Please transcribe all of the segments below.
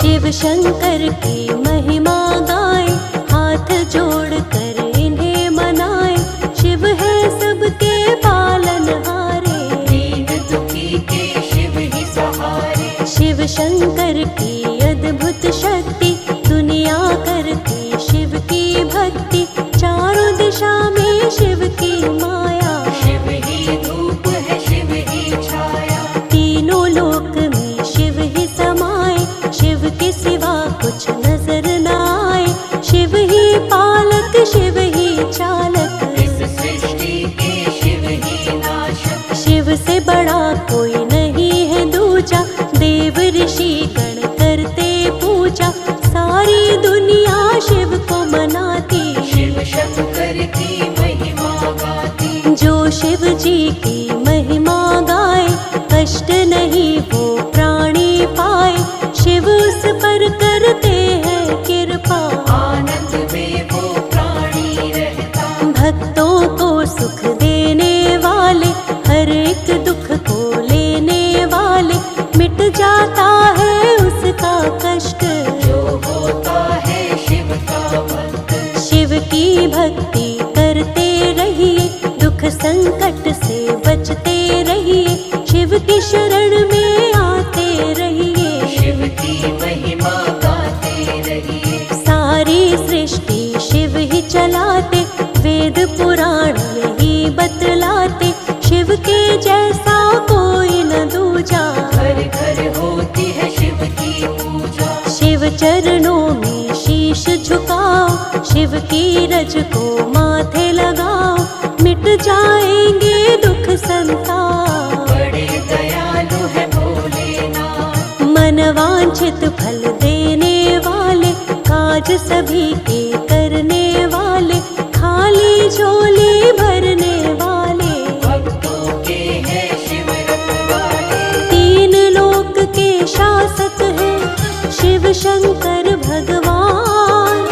शिव शंकर की महिमा गाए, हाथ जोड़ कर इन्हें मनाए। शिव है सबके पालनहारे, दीन दुखी के शिव ही सहारे। शिव शंकर की अद्भुत शक्ति, दुनिया करती शिव की भक्ति। चारों दिशा में शिव की माया, शिव ही धूप है शिव ही छाया। तीनों लोक में शिव ही समाए, शिव के सिवा कुछ नजर न आए। शिव ही पालक शिव ही चालक, इस सृष्टि के शिव ही नाशक। शिव से बड़ा कोई नहीं है दूजा, देव ऋषि गण करते पूजा। सारी दुनिया शिव को मनाती, शिव शंकर की महिमा गाती। जो शिव जी की महिमा गाए, कष्ट नहीं वो प्राणी पाए। शिव उस पर करते हैं कृपा, आनंद में वो प्राणी रहता। भक्तों को सुख देने वाले, हर एक दुख को लेने वाले। मिट जाता है उसका कष्ट, जो होता है शिव का भक्त। शिव की भक्ति करते रहिए, दुख संकट से बचते रहिए। शिव की शरण में आते रहिए, शिव की महिमा गाते रहिए। सारी सृष्टि शिव ही चलाते, वेद पुराण यही बतलाते। शिव के जैसा कोई न दूजा, घर घर होती है शिव की पूजा। शिव चरणों में शीश झुकाओ, शिव की रज को माथे लगाओ। मिट जाएंगे दुख संताप, बड़े दयालु है भोलेनाथ। मनवांछित फल देने वाले, काज सभी के करने वाले। खाली झोली भरने वाले, भक्तों के हैं शिव रखवाले। तीन लोक के शासक हैं शिव शंकर भगवान।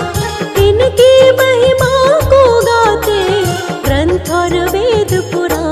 इनकी महिमा को गाते ग्रंथ और वेद पुराण।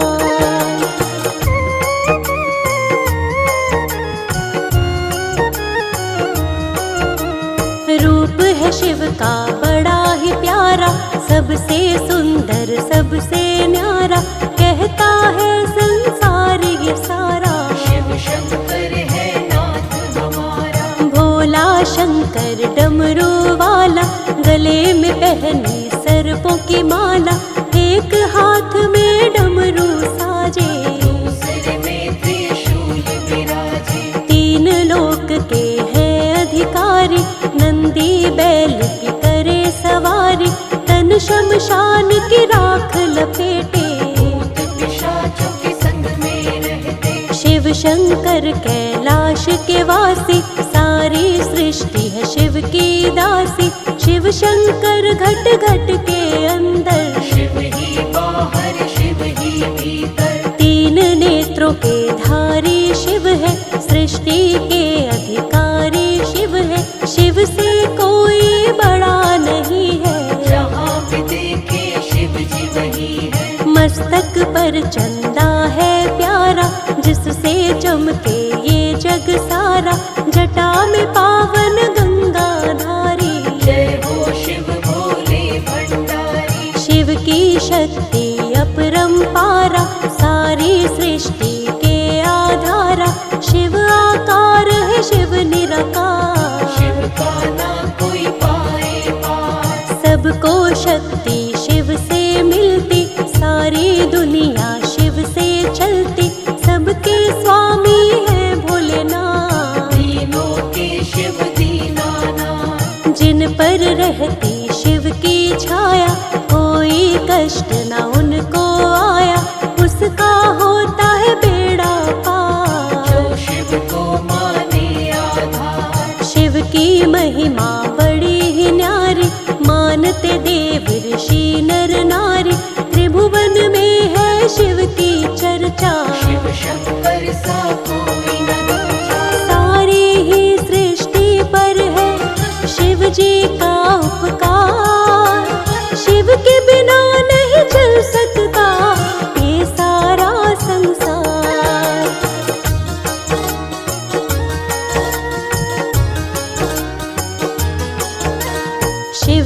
रूप है शिव का बड़ा ही प्यारा, सबसे सुंदर सबसे न्यारा। कहता है संसार ये सारा, शिव शंकर है नाथ हमारा। भोला शंकर डमरू वाला, गले में पहनी सर्पों की माला। एक हाथ में डमरू साजे, दूसरे में त्रिशूल विराजे। तीन लोक के हैं अधिकारी, नंदी बैल की करे सवारी। तन शमशान की राख लपेटे, भूत पिशाचों के संग में रहते। शिव शंकर कैलाश के वासी, सारी सृष्टि है शिव की दासी। शिव शंकर घट घट के अंदर, शिव ही बाहर शिव ही भीतर। तीन नेत्रों के धारी शिव है, सृष्टि के अधिकारी शिव है। शिव से कोई बड़ा नहीं है, जहाँ भी देखे शिव जी वही है। मस्तक पर चंदा है प्यारा, जिससे चमके ये जग सारा। जटा में पावन गंगा धारी, जय हो शिव भोले भंडारी। शिव की शक्ति अपरंपारा, सारी सृष्टि के आधारा। शिव आकार है शिव निराकार, शिव का ना कोई पाए पार। सबको शक्ति शिव से मिलती, सारी दुनिया शिव से चलती। सबके स्वामी है भोलेनाथ, तीनों के शिव दीनानाथ। जिन पर रहती शिव की छाया, कोई कष्ट न उनको आया। उसका होता है बेड़ा पार, जो शिव को माने आधार। शिव की महिमा बड़ी ही न्यारी, मानते देव ऋषि नर नारी। त्रिभुवन में है शिव की चर्चा, शिव शंकर सा कोई न दूजा। सारी ही सृष्टि पर है शिव जी का उपकार। शिव के बिना नहीं चल सकता ये सारा संसार।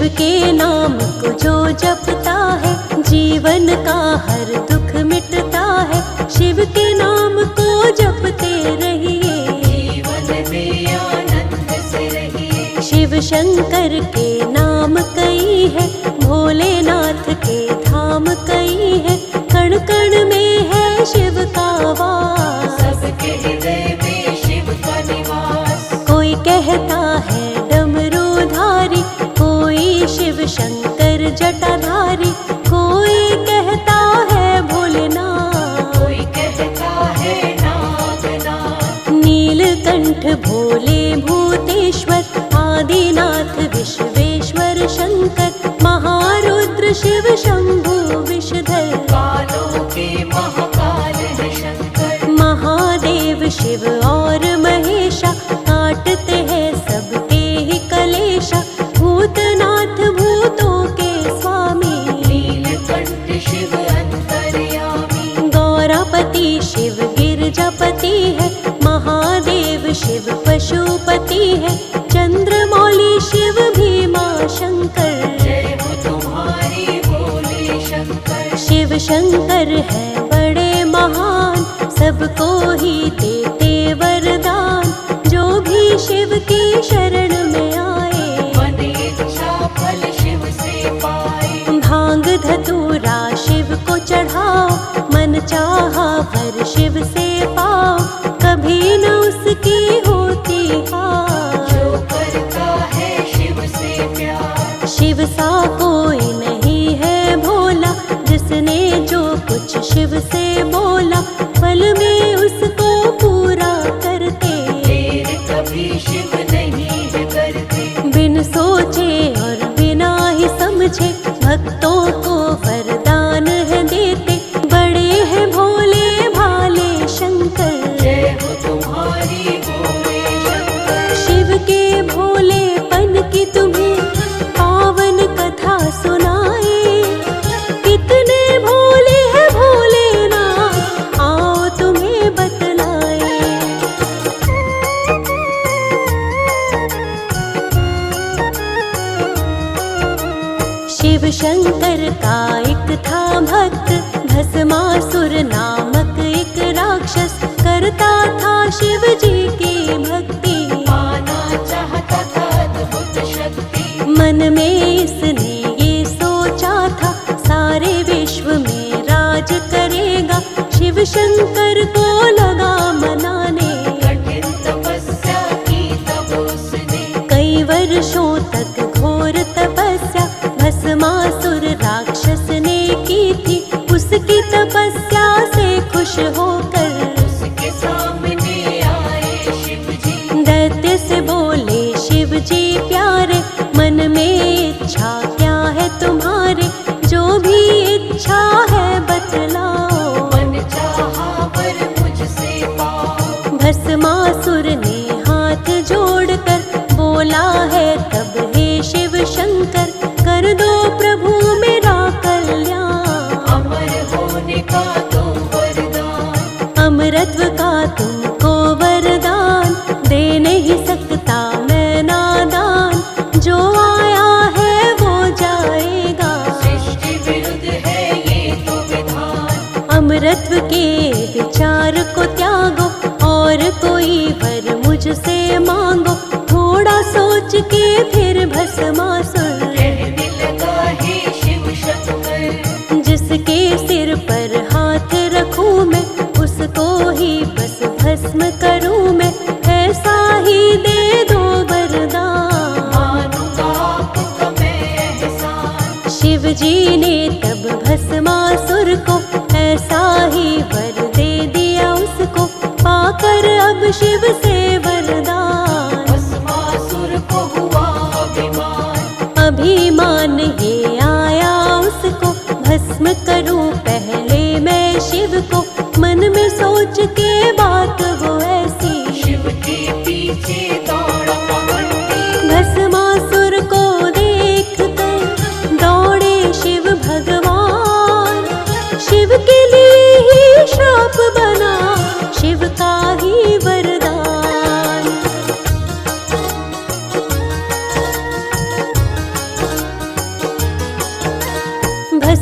के नाम को जो जपता है जीवन का हर दुख मिटता है। शिव के नाम को जपते रहिए, जीवन में आनंद से रहिए। शिव शंकर के नाम कई है, भोलेनाथ के धाम कई है। कण कण में है शिव का वास, सबके हृदय में शिव का निवास। कोई कहता है डमरूधारी, कोई शिव शंकर जटाधारी, कोई कहता है भोलेनाथ, कोई कहता है नागनाथ। नीलकंठ भोले भूतेश्वर, आदिनाथ विश्वेश्वर शंकर, महारुद्र शिव शंभु विषधर, कालों के महाकाल है शंकर। महादेव शिव और महेशा, काटते हैं सबके ही कलेशा। भूतनाथ भूतों के स्वामी, नीलकंठ शिव अंतर्यामी। गौरापति शिव गिरजापति है, महादेव शिव पशुपति है। चंद्रमौली शिव भीमा शंकर, जय हो तुम्हारी भोले शंकर। शिव शंकर है बड़े महान, सबको ही देते वरदान। जो भी शिव की शरण में आए, मन इच्छा फल शिव से पाए। भांग धतूरा शिव को चढ़ाओ, मन चाहा वर शिव से पाओ। कभी न उसकी होती हार, जो करता है शिव से प्यार। शिव सा कोई नहीं है भोला, जिसने जो कुछ शिव से बोला पल में उसको पूरा करते। देर कभी शिव नहीं है करते। बिन सोचे और बिना ही समझे भक्तों को वरदान है देते। बड़े हैं भोले भाले शंकर, जय हो तुम्हारी भोले शंकर। शिव के भोलेपन की तुम्हें पावन कथा सुनाए। कितने भोले हैं भोलेनाथ, आओ तुम्हें बतलाए। शिव शंकर का एक था भक्त, भस्मासुर नामक एक राक्षस, करता था शिव जी की भक्ति। पाना चाहता था अद्भुत शक्ति। मन में इसने ये सोचा था, सारे विश्व में राज करेगा। शिव शंकर को लगा मनाने, कठिन तपस्या की तब उसने। कई वर्षों तक घोर तपस्या भस्मासुर राक्षस ने की थी। उसकी तपस्या से खुश होकर उसके सामने आए शिव जी। दैत्य से बोले शिव जी प्यारे, मन में इच्छा क्या है तुम्हारे। जो भी इच्छा है बतलाओ, मन चाहा वर मुझसे पाओ। भस्मासुर ने हाथ जोड़कर बोला है तब हे शिव शंकर, कर दो प्रभु मेरा कल्याण। अमर होने का दो वरदान। अमरत्व का तुमको वरदान, दे नहीं सकता मैं नादान। जो आया है वो जाएगा, सृष्टि विरुद्ध है ये तो विधान। अमरत्व के विचार को त्यागो, और कोई वर मुझसे मांगो। थोड़ा सोच के फिर भस्मासुर कहने लगा हे शिव शंकर। जिसके सिर पर हाथ रखूं मैं, उसको ही बस भस्म करूं मैं। ऐसा ही दे दो वरदान, मानूंगा आपका मैं एहसान। शिव जी ने तब भस्मासुर को ऐसा ही वर दे दिया उसको। पाकर अब शिव से वरदान, भस्मासुर को हुआ अभिमान।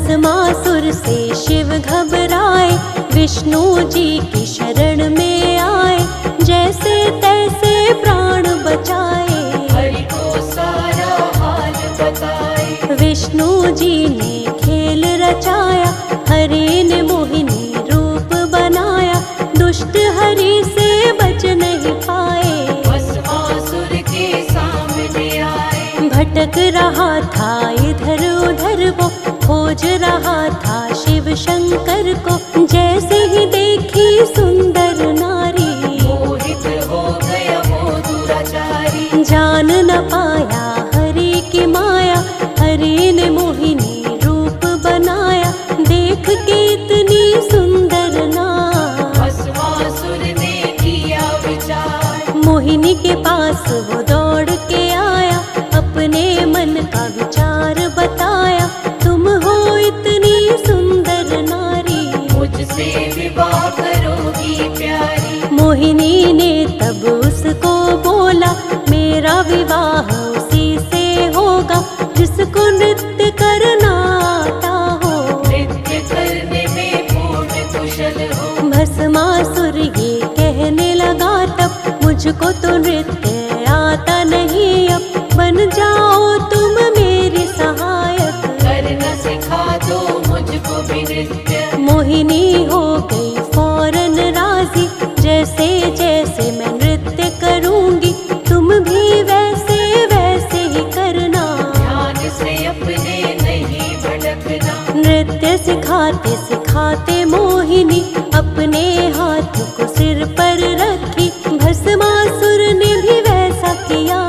भस्मासुर से शिव घबराए, विष्णु जी की शरण में आए, जैसे तैसे प्राण बचाए। हरि को सारा हाल बताए, विष्णु जी ने खेल रचाया, हरि ने मोहिनी रूप बनाया, दुष्ट हरि से बच नहीं पाए। भस्मासुर के सामने आए, भटक रहा था इधर उधर वो, खोज रहा था शिव शंकर को, जैसे ही देखी सुंदर नारी, मोहित हो गया वो दुराचारी। जान न पाया हरि की माया, हरि ने मोहिनी रूप बनाया, देख के इतनी सुंदर नार। भस्मासुर ने किया विचार, मोहिनी के पास वो दौड़ के आया, अपने मन का विचार बताया, तुम हो इतनी सुंदर नारी, मुझसे विवाह करोगी प्यारी। मोहिनी ने तब उसको बोला, मेरा विवाह उसी से होगा जिसको नृत्य करना आता हो, नृत्य करने में पूर्ण कुशल हो। भस्मासुर ये कहने लगा तब, मुझको तो नृत्य आता नहीं, अब बन जाओ तुम मेरी सहायक, करना सिखा दो मुझको भी नृत्य। मोहिनी हो गई फौरन राजी, जैसे जैसे मैं नृत्य करूंगी तुम भी वैसे वैसे ही करना, ध्यान से अपने नहीं भटकना। नृत्य सिखाते सिखाते मोहिनी अपने हाथ को सिर पर रखी, भस्मासुर ने भी वैसा किया,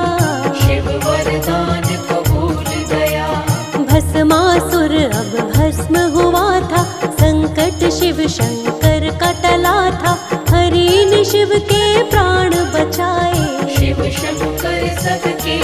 शिव वरदान को भूल गया। भस्मासुर अब भस्म हुआ था, संकट शिव शंकर का टला था, हरि ने शिव के प्राण बचाए। शिव शंकर सबके